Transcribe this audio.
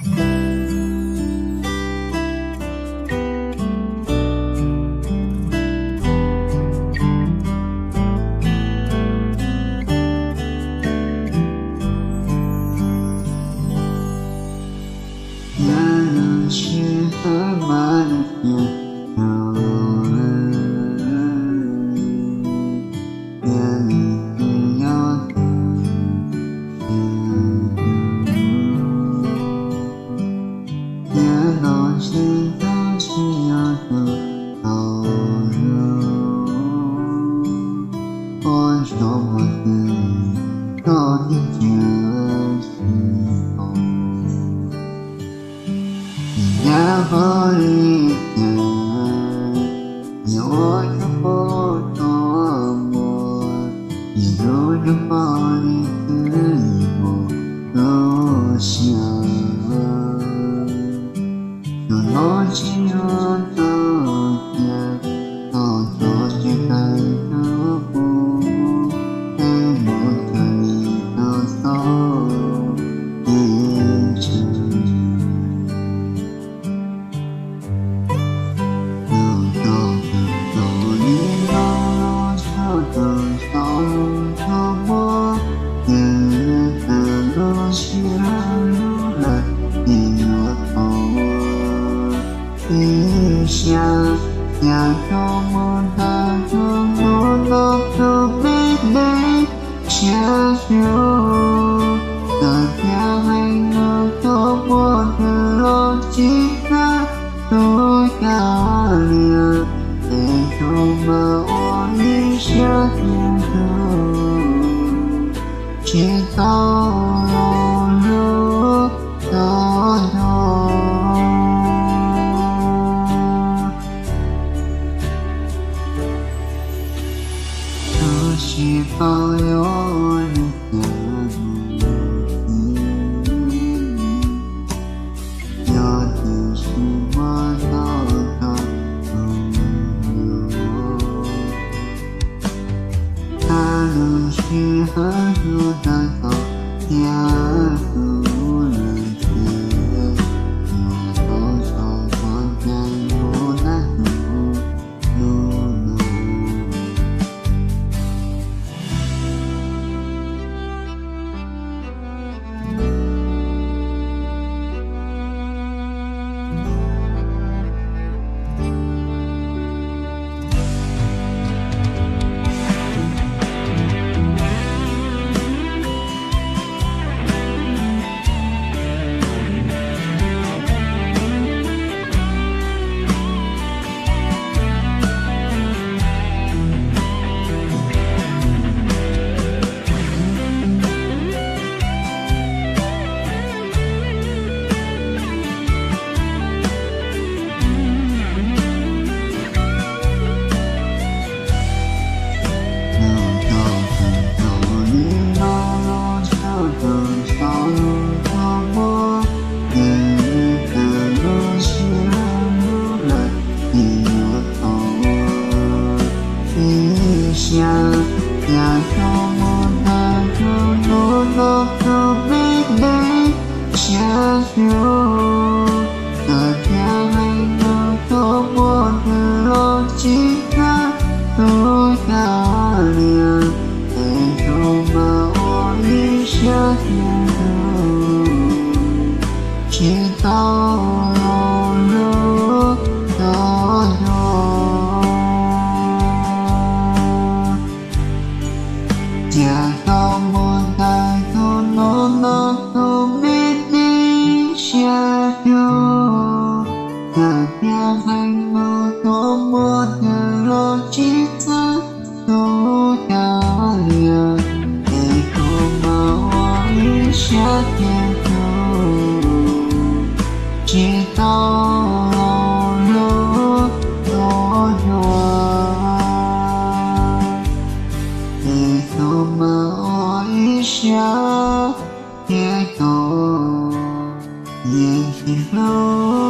人是很慢的心都需要的投入，我说不定到底就是否你要和一天你我就不多么一路就把你自我都想我只有昨天，到昨天开始不被我的你都走一程，又到了走一路就多少路多么远的路线路来你我一想要多么大，多么都没能相守。大家还有多么的逻辑感都要亮，没有吗？我一想就知道路都是保有你的努力，有的是我都拥有，它能是很多的头加不能学，有多少光在不难想要多么的多么都没能相守，大家还有多么的逻辑感都要亮，没有吗？我一想就知道路都有。假到我太多诺都没能相守，大家还有多么的逻辑感都要亮，没有吗？我一下就知道路多远。多么我一想也懂，也是路。